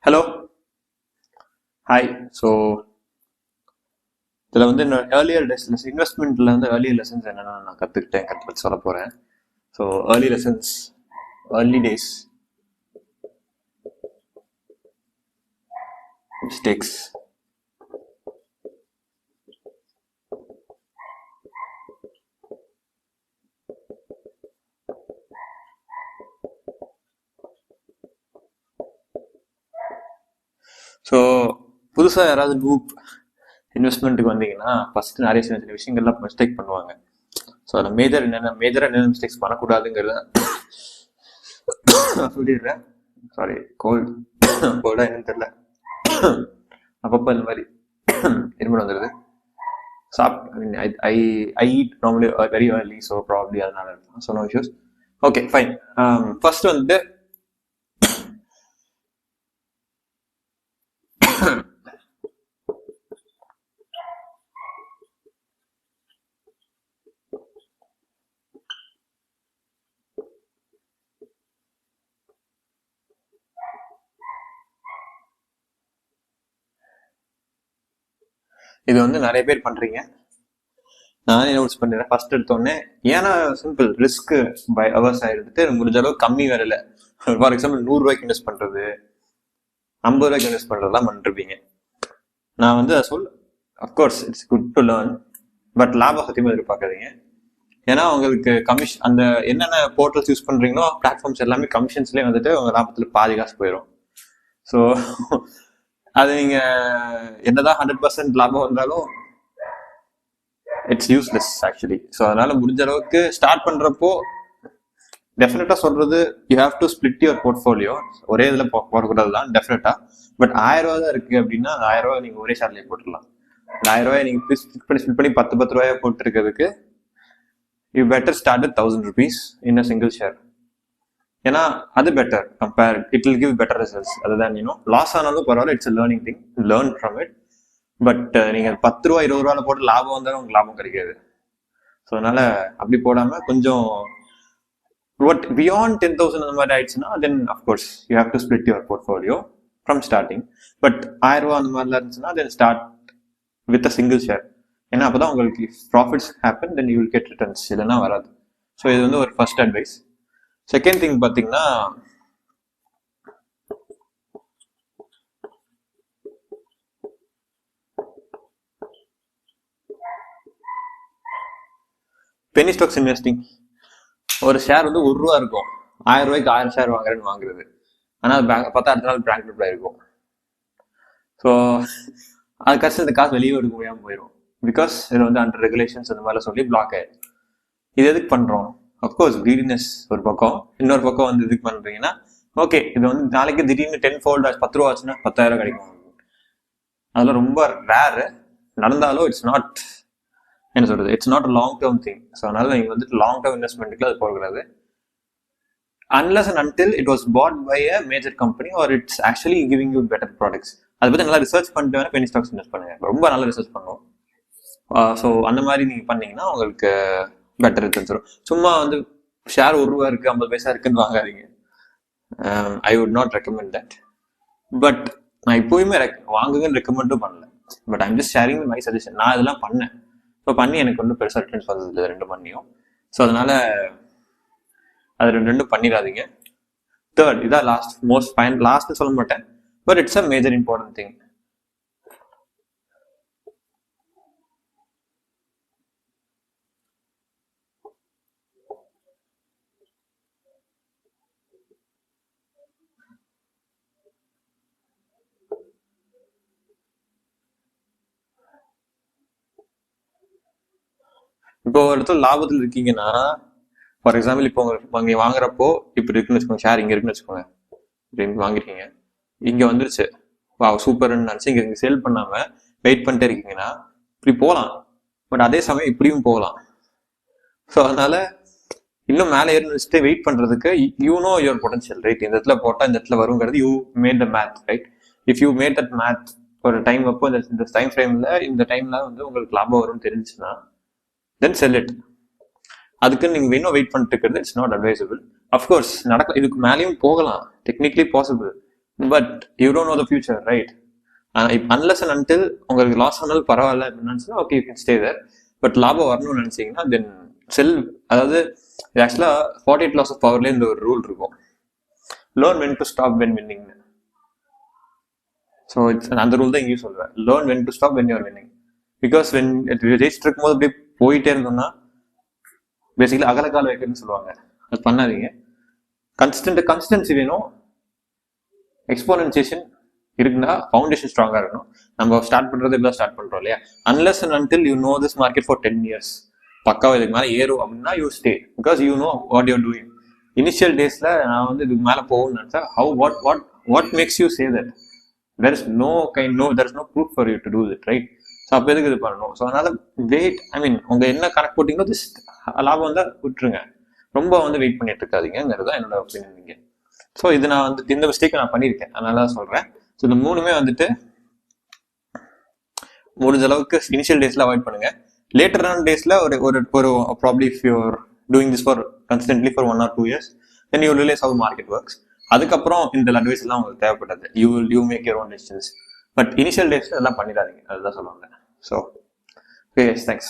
Hello, hi. So இதில் வந்து என்னோட ஏர்லியர் லெசன்ஸ், இன்வெஸ்ட்மெண்ட்டில் வந்து ஏர்லியர் லெசன்ஸ் என்னென்ன நான் கற்றுக்கிட்டேன் சொல்ல போகிறேன். So early lessons, early days mistakes. So புதுசாக யாராவது குரூப் இன்வெஸ்ட்மெண்ட்டுக்கு வந்தீங்கன்னா ஃபஸ்ட்டு நிறைய சின்ன சின்ன விஷயங்கள்லாம் மிஸ்டேக் பண்ணுவாங்க. ஸோ அதில் மேஜராக என்னென்ன மிஸ்டேக்ஸ் பண்ணக்கூடாதுங்கிறத நான் சொல்லிடுறேன். சாரி, கோல்டாக என்னன்னு தெரியல, அப்பப்போ இந்த மாதிரி இருமல் வந்துடுது. I eat normally very early, so probably அதனால இருக்கும். So no issues. Okay, fine. First வந்து இது வந்து நிறைய பேர் பண்றீங்க, நானே நோட்ஸ் பண்ணிடுறேன். ஃபர்ஸ்ட் எடுத்தோடனே ஏன்னா சிம்பிள் ரிஸ்க் பை அவர்ஸ் ஆகிடுதுட்டு முடிஞ்ச அளவு கம்மி வேலையில். ஃபார் எக்ஸாம்பிள் 100 ரூபாய்க்கு இன்வெஸ்ட் பண்ணுறது, 50 ரூபாய்க்கு இன்வெஸ்ட் பண்ணுறதுலாம் பண்ணிருப்பீங்க. நான் வந்து அதை of course it's good to learn, but லாபம் சத்தியமாக எதிர்பார்க்காதீங்க. ஏன்னா உங்களுக்கு கமிஷன், அந்த என்னென்ன போர்ட்டல்ஸ் யூஸ் பண்ணுறீங்களோ பிளாட்ஃபார்ம்ஸ் எல்லாமே கமிஷன்ஸ்லேயே வந்துட்டு உங்கள் லாபத்தில் பாதி காசு போயிடும். ஸோ அது நீங்கள் என்னதான் 100% லாபம் வந்தாலும் இட்ஸ் யூஸ்லெஸ் ஆக்சுவலி. ஸோ அதனால முடிஞ்ச அளவுக்கு ஸ்டார்ட் பண்ணுறப்போ டெஃபினட்டாக சொல்றது, you have to split your portfolio. ஒரே இதில் போடக்கூடாது தான் டெஃபினட்டாக. பட் 1000 ரூபா தான் இருக்குது அப்படின்னா 1000 ரூபாய் நீங்கள் ஒரே ஷேர்லேயே போட்டுடலாம். 1000 ரூபாய் நீங்கள் ஸ்பிளிட் பண்ணி 10 ரூபாயை போட்டுருக்கிறதுக்கு you better start with 1000 rupees in a single share. ஏன்னா அது better compare, it will give better results. அதுதான் லாஸ் ஆனாலும் பரவாயில்ல, it's learning thing, learn from it. But நீங்கள் 10 ரூபா 20 ரூபால போட்டு லாபம் வந்தாலும் உங்களுக்கு லாபம் கிடைக்காது. ஸோ அதனால அப்படி போடாம கொஞ்சம் பியாண்ட் 10,000 அந்த மாதிரி ஆயிடுச்சுன்னா தென் of course you have to split your portfolio from starting. But 1000 ரூபா அந்த மாதிரிலாம் இருந்துச்சுன்னா தென் start with a single share. ஏன்னா அப்பதான் உங்களுக்கு profits happen, then you will get returns, இல்லைன்னா வராது. ஸோ இது வந்து ஒரு ஃபர்ஸ்ட் அட்வைஸ். செகண்ட் திங் பார்த்தீங்கன்னா, பெனி ஸ்டாக்ஸ் இன்வெஸ்டிங். ஒரு ஷேர் வந்து 1 ரூபா இருக்கும், 1000 ரூபாய்க்கு 1000 ஷேர் வாங்குறது. ஆனால் பார்த்தா அடுத்த நாள் பேங்க்ரப்ட் ஆயிருக்கும். ஸோ அது கஷ்டம், இந்த காசு வெளியே எடுக்க முடியாமல் போயிடும். பிகாஸ் இது வந்து அண்டர் ரெகுலேஷன்ஸ் அந்த மாதிரிலாம் சொல்லி பிளாக் ஆயிடும். இது எதுக்கு பண்ணுறோம்? அஃப்கோர்ஸ் கிரீடினஸ் ஒரு பக்கம், இன்னொரு பக்கம் வந்து எதுக்கு பண்ணுறீங்கன்னா, ஓகே இது வந்து நாளைக்கு திடீர்னு 10-fold 10 ரூபா ஆச்சுன்னா 10,000 கிடைக்கும். அதெல்லாம் ரொம்ப ரேரு. நடந்தாலும் இட்ஸ் நாட், என்ன சொல்றது, it's not long term thing. So அதனால நீங்கள் வந்துட்டு லாங் டேர்ம் இன்வெஸ்ட்மெண்ட்டுக்கு அது போகக்கூடாது. Unless and until it was bought by a major company or it's actually giving you better products. அதை பற்றி நல்லா ரிசர்ச் பண்ணிட்டு வேணா பெனி ஸ்டாக்ஸ் இன்வெஸ்ட் பண்ணுங்க, ரொம்ப நல்லா ரிசர்ச் பண்ணுவோம். ஸோ அந்த மாதிரி நீங்கள் பண்ணீங்கன்னா உங்களுக்கு பெட்டர் ரிட்டர்ன்ஸ் வரும். சும்மா வந்து ஷேர் 1 ரூபா இருக்கு 50 பைசா இருக்குன்னு வாங்காதீங்க. I would not recommend that. But நான் இப்போயுமே வாங்குங்கன்னு ரெக்கமெண்டும் பண்ணல. But I'm just sharing my suggestion. நான் இதெல்லாம் பண்ணேன், இப்போ பண்ணி எனக்கு வந்து பெருசாக ரிட்டர்ன்ஸ் வந்தது 2 பண்ணியும். ஸோ அதனால அது ரெண்டும் பண்ணிடாதீங்க. தேர்ட், இதான் லாஸ்ட், மோஸ்ட் ஃபைன், லாஸ்ட்னு சொல்ல மாட்டேன், but it's a major important thing. இப்போ ஒரு இடத்துல லாபத்தில் இருக்கீங்கன்னா, ஃபார் எக்ஸாம்பிள் இப்போ நீங்க வாங்குறப்போ இப்படி இருக்குன்னு வச்சுக்கோங்க, ஷேர் இங்கே இருக்குன்னு வச்சுக்கோங்க, இப்படி வாங்கிருக்கீங்க, இங்கே வந்துருச்சு, வா சூப்பர்னு நினச்சி இங்கே சேல் பண்ணாமல் வெயிட் பண்ணிட்டே இருக்கீங்கன்னா இப்படி போகலாம். பட் அதே சமயம் இப்படியும் போகலாம். ஸோ அதனால இன்னும் மேலே ஏறி வச்சுட்டு வெயிட் பண்ணுறதுக்கு you know your potential, right? இந்த இடத்துல போட்டால் இந்த இடத்துல வருங்கிறது you made the math, right? If you made that math ஒரு டைம் அப்போ இந்த டைம் ஃப்ரேமில் இந்த டைம்ல வந்து உங்களுக்கு லாபம் வரும்னு தெரிஞ்சுன்னா தென் செல் இட். அதுக்கு நீங்கள் இன்னும் வெயிட் பண்ணிட்டு இருக்கிறது இட்ஸ் நாட் அட்வைசபிள். அஃப்கோர்ஸ் இதுக்கு மேலேயும் போகலாம், technically possible. But you don't know the future, right? Unless and until உங்களுக்கு லாஸ் ஆனாலும் பரவாயில்ல அப்படின்னு okay you can stay there. But லாபம் வரணும்னு நினைச்சீங்கன்னா தென் செல். அதாவது ஆக்சுவலாக 48 laws of powerல இந்த ஒரு ரூல் இருக்கும், learn when to stop when winning. So it's அந்த ரூல் தான் இங்கேயும் சொல்லுவேன், learn when to stop when you are winning. Because when ஜெயிச்சுட்டு இருக்கும்போது அப்படியே போயிட்டே இருந்தோம்னா பேசிக்கலி அகலக்கால் வைக்கிறதுன்னு சொல்லுவாங்க, அது பண்ணாதீங்க. கன்சிஸ்டன்சி வேணும், எக்ஸ்போனன்சியேஷன் இருக்குன்னா ஃபவுண்டேஷன் ஸ்ட்ராங்காக இருக்கணும். நம்ம ஸ்டார்ட் பண்ணுறது இப்படி ஸ்டார்ட் பண்ணுறோம் இல்லையா? Unless and until you know this market for 10 years பக்காவாக இதுக்கு மேலே ஏறும் அப்படின்னா you stay, because you know what you're doing. Initial டேஸில் நான் வந்து இதுக்கு மேலே போகணும்னு நினச்சா what makes you say that there is no proof for you to do it, right? So அப்போ எதுக்கு இது பண்ணணும்? ஸோ அதனால வெயிட், உங்க என்ன கணக்கு போட்டிங்களோ ஜஸ்ட் லாபம் வந்தால் விட்டுருங்க, ரொம்ப வந்து வெயிட் பண்ணிட்டு இருக்காதீங்கிறது தான் என்னோட ஒப்பீனியன். நீங்கள் ஸோ இது நான் வந்து இந்த மிஸ்டேக் நான் பண்ணியிருக்கேன், அதனால தான் சொல்கிறேன். ஸோ இந்த மூணுமே வந்துட்டு முடிஞ்ச அளவுக்கு இனிஷியல் டேஸில் அவாய்ட் பண்ணுங்க. லேட்டர் ஆன் டேஸில் ஒரு probably if you're doing this for consistently for 1 or 2 years then you realise how market works. அதுக்கப்புறம் இந்த அட்வைஸ் எல்லாம் உங்களுக்கு தேவைப்பட்டது, you make your own decisions. But initial டேஸ்ல எல்லாம் பண்ணிடாதீங்க, அதுதான் சொல்லுவாங்க. So okay, thanks.